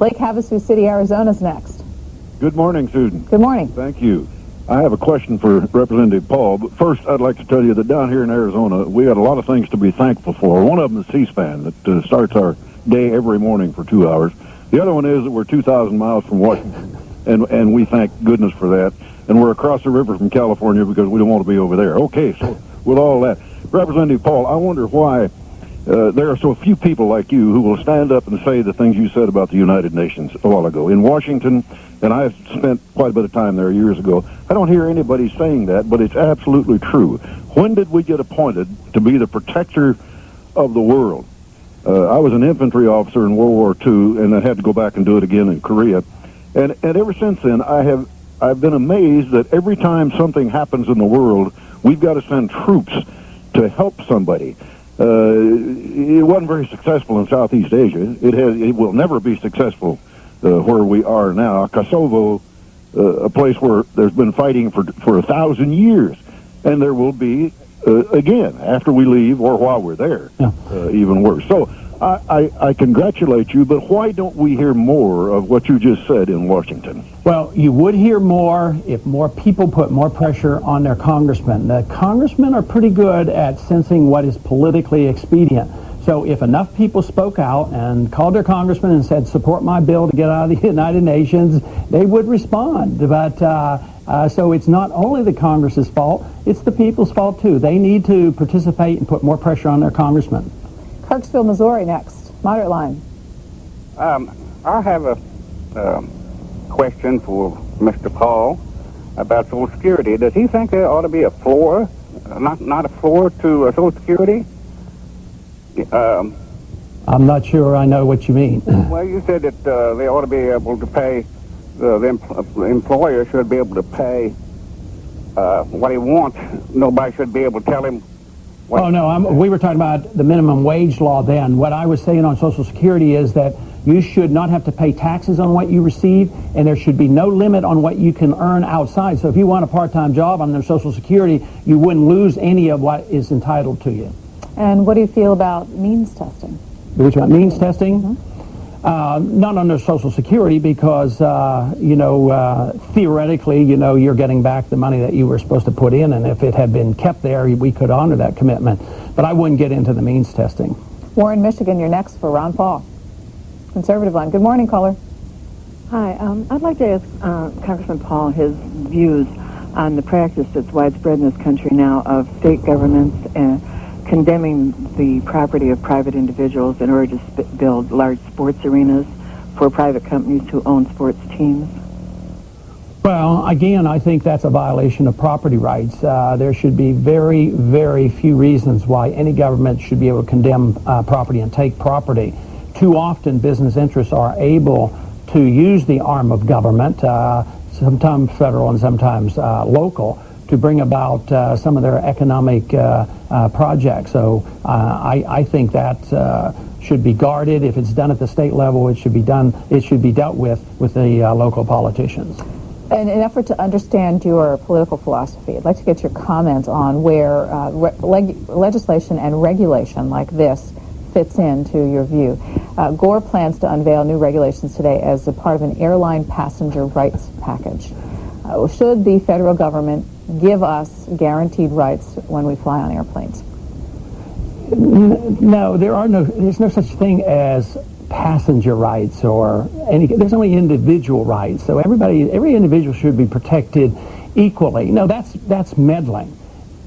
Lake Havasu City, Arizona's next. Good morning, Susan. Good morning. Thank you. I have a question for Representative Paul, but first I'd like to tell you that down here in Arizona, we got a lot of things to be thankful for. One of them is C-SPAN that starts our day every morning for 2 hours. The other one is that we're 2,000 miles from Washington, and we thank goodness for that. And we're across the river from California because we don't want to be over there. Okay, so with all that, Representative Paul, I wonder why there are so few people like you who will stand up and say the things you said about the United Nations a while ago. In Washington, and I've spent quite a bit of time there years ago, I don't hear anybody saying that, but it's absolutely true. When did we get appointed to be the protector of the world? I was an infantry officer in World War II, and I had to go back and do it again in Korea. And ever since then, I've been amazed that every time something happens in the world, we've got to send troops to help somebody. It wasn't very successful in Southeast Asia. It will never be successful where we are now. Kosovo, a place where there's been fighting for 1,000 years, and there will be again after we leave or while we're there, even worse. So I congratulate you, but why don't we hear more of what you just said in Washington? Well, you would hear more if more people put more pressure on their congressmen. The congressmen are pretty good at sensing what is politically expedient. So if enough people spoke out and called their congressman and said, support my bill to get out of the United Nations, they would respond. But so it's not only the Congress's fault, it's the people's fault too. They need to participate and put more pressure on their congressmen. Kirksville, Missouri next. Moderate line. I have a question for Mr. Paul about Social Security. Does he think there ought to be a floor, not a floor to Social Security? I'm not sure I know what you mean. Well, you said that they ought to be able to pay, the employer should be able to pay what he wants. Nobody should be able to tell him. Oh, no, we were talking about the minimum wage law then. What I was saying on Social Security is that you should not have to pay taxes on what you receive, and there should be no limit on what you can earn outside. So if you want a part-time job on their Social Security, you wouldn't lose any of what is entitled to you. And what do you feel about means testing? Which one? Means testing? Mm-hmm. Not under Social Security because, theoretically, you're getting back the money that you were supposed to put in, and if it had been kept there, we could honor that commitment. But I wouldn't get into the means testing. Warren, Michigan, you're next for Ron Paul. Conservative line. Good morning, caller. Hi. I'd like to ask Congressman Paul his views on the practice that's widespread in this country now of state governments condemning the property of private individuals in order to build large sports arenas for private companies who own sports teams. Well, again, I think that's a violation of property rights. There should be very, very few reasons why any government should be able to condemn property and take property. Too often, business interests are able to use the arm of government, sometimes federal and sometimes local, to bring about some of their economic projects. So I think that should be guarded. If it's done at the state level, it should be dealt with the local politicians. In an effort to understand your political philosophy, I'd like to get your comments on where legislation and regulation like this fits into your view. Gore plans to unveil new regulations today as a part of an airline passenger rights package. Should the federal government give us guaranteed rights when we fly on airplanes? No, there's no such thing as passenger rights or there's only individual rights. So every individual should be protected equally. No, that's meddling.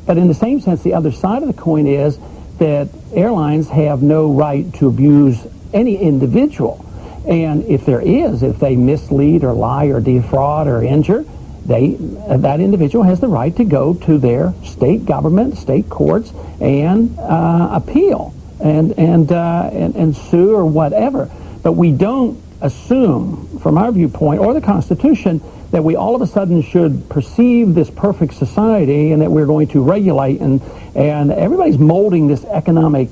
But in the same sense, the other side of the coin is that airlines have no right to abuse any individual. And if they mislead or lie or defraud or injure, that individual has the right to go to their state government, state courts, and appeal and sue or whatever. But we don't assume, from our viewpoint or the Constitution, that we all of a sudden should perceive this perfect society and that we're going to regulate and everybody's molding this economic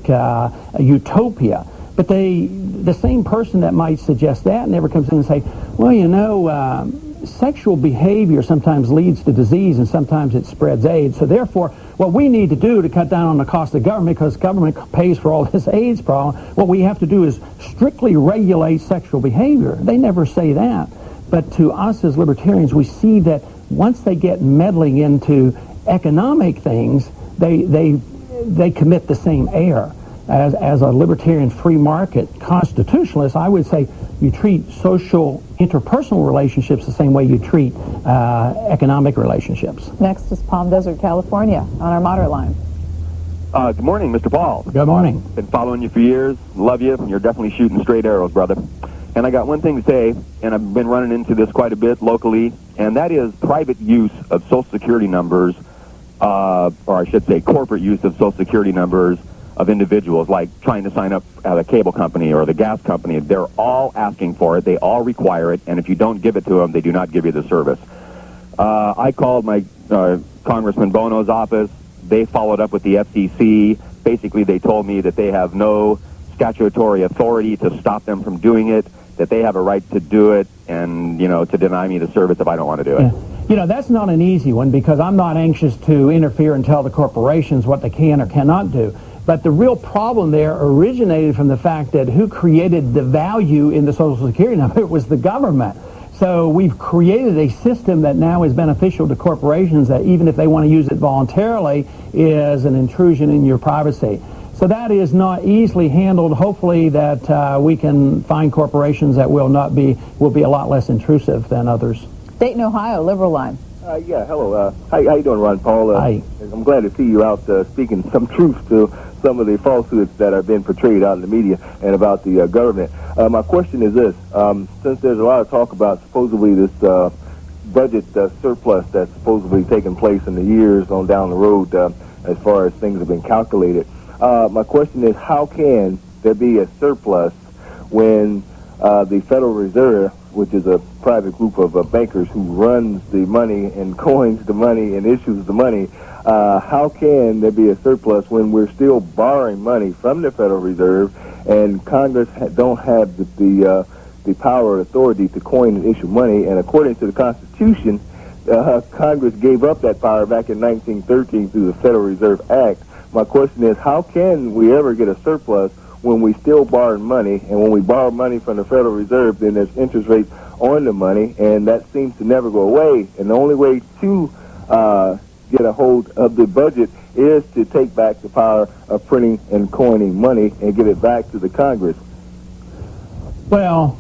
utopia. But the same person that might suggest that never comes in and say, well, sexual behavior sometimes leads to disease and sometimes it spreads AIDS. So therefore, what we need to do to cut down on the cost of government, because government pays for all this AIDS problem, what we have to do is strictly regulate sexual behavior. They never say that. But to us as libertarians, we see that once they get meddling into economic things, they commit the same error. As a libertarian free market constitutionalist, I would say you treat social interpersonal relationships the same way you treat economic relationships. Next is Palm Desert, California, on our moderate line. Good morning, Mr. Paul. Good morning. Been following you for years. Love you. You're definitely shooting straight arrows, brother. And I got one thing to say, and I've been running into this quite a bit locally, and that is private use of Social Security numbers, or I should say corporate use of Social Security numbers of individuals, like trying to sign up at a cable company or the gas company. They're all asking for it. They all require it, and if you don't give it to them, they do not give you the service. I called my Congressman Bono's office. They followed up with the FCC. Basically, they told me that they have no statutory authority to stop them from doing it, that they have a right to do it, and, to deny me the service if I don't want to do it. Yeah. That's not an easy one, because I'm not anxious to interfere and tell the corporations what they can or cannot do. But the real problem there originated from the fact that who created the value in the Social Security number? It was the government. So we've created a system that now is beneficial to corporations, that even if they want to use it voluntarily, is an intrusion in your privacy. So that is not easily handled. Hopefully that we can find corporations that will be a lot less intrusive than others. Dayton, Ohio, Liberal line. Yeah, hello. How you doing, Ron Paul? Hi. I'm glad to see you out speaking some truth to some of the falsehoods that are being portrayed out in the media and about the government. My question is this. Since there's a lot of talk about supposedly this budget surplus that's supposedly taking place in the years on down the road as far as things have been calculated, my question is, how can there be a surplus when the Federal Reserve, which is a private group of bankers who runs the money and coins the money and issues the money, how can there be a surplus when we're still borrowing money from the Federal Reserve and Congress don't have the power or authority to coin and issue money? And according to the Constitution, Congress gave up that power back in 1913 through the Federal Reserve Act. My question is, how can we ever get a surplus when we still borrow money, and when we borrow money from the Federal Reserve, then there's interest rates on the money, and that seems to never go away. And the only way to get a hold of the budget is to take back the power of printing and coining money and give it back to the Congress. Well,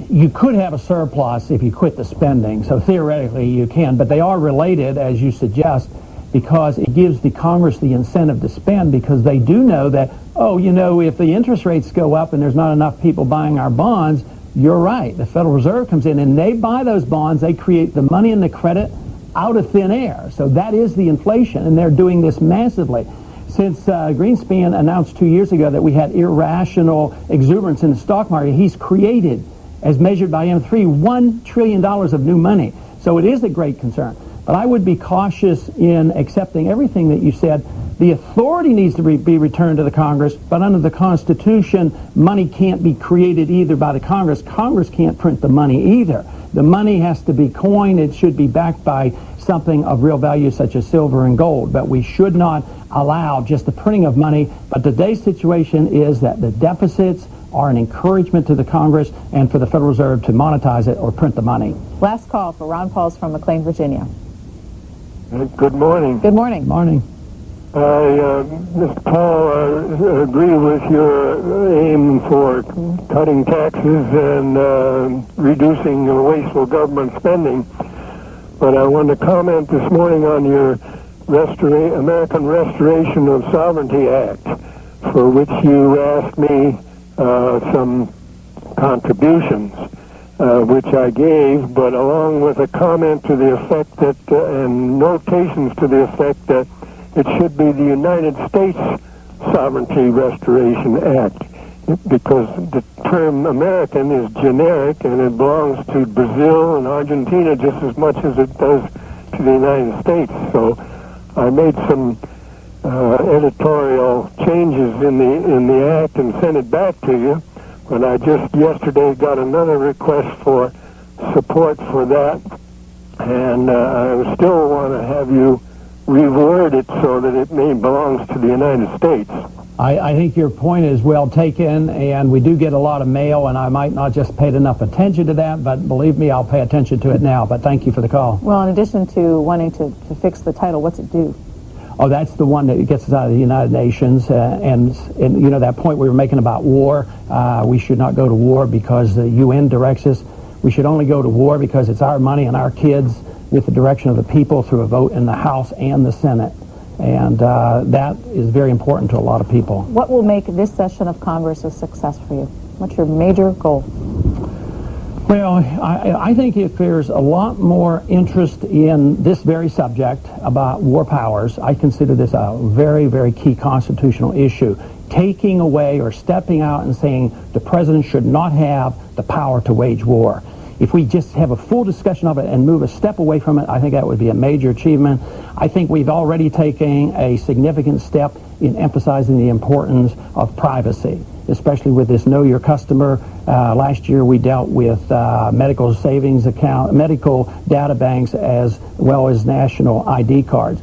you could have a surplus if you quit the spending, so theoretically you can, but they are related, as you suggest, because it gives the Congress the incentive to spend, because they do know that, if the interest rates go up and there's not enough people buying our bonds, you're right. The Federal Reserve comes in and they buy those bonds. They create the money and the credit out of thin air. So that is the inflation, and they're doing this massively. Since Greenspan announced 2 years ago that we had irrational exuberance in the stock market, he's created, as measured by M3, $1 trillion of new money. So it is a great concern. But I would be cautious in accepting everything that you said. The authority needs to be returned to the Congress, but under the Constitution, money can't be created either by the Congress. Congress can't print the money either. The money has to be coined. It should be backed by something of real value, such as silver and gold. But we should not allow just the printing of money. But today's situation is that the deficits are an encouragement to the Congress and for the Federal Reserve to monetize it or print the money. Last call for Ron Pauls from McLean, Virginia. Good morning. Good morning. Good morning. Mr. Paul, I agree with your aim for cutting taxes and reducing wasteful government spending. But I wanted to comment this morning on your American Restoration of Sovereignty Act, for which you asked me some contributions, which I gave, but along with a comment to the effect that, and notations to the effect that it should be the United States Sovereignty Restoration Act, because the term American is generic and it belongs to Brazil and Argentina just as much as it does to the United States. So I made some editorial changes in the act and sent it back to you. But I just yesterday got another request for support for that, and I still want to have you reword it so that it may belongs to the United States. I think your point is well taken, and we do get a lot of mail, and I might not just paid enough attention to that, but believe me, I'll pay attention to it now. But thank you for the call. Well, in addition to wanting to fix the title, what's it do? Oh, that's the one that gets us out of the United Nations, and you know that point we were making about war. We should not go to war because the UN directs us. We should only go to war because it's our money and our kids with the direction of the people through a vote in the House and the Senate. And that is very important to a lot of people. What will make this session of Congress a success for you? What's your major goal? Well, I think if there's a lot more interest in this very subject about war powers, I consider this a very, very key constitutional issue. Taking away or stepping out and saying the president should not have the power to wage war. If we just have a full discussion of it and move a step away from it, I think that would be a major achievement. I think we've already taken a significant step in emphasizing the importance of privacy, especially with this Know Your Customer. Last year we dealt with medical savings account, medical data banks, as well as national ID cards.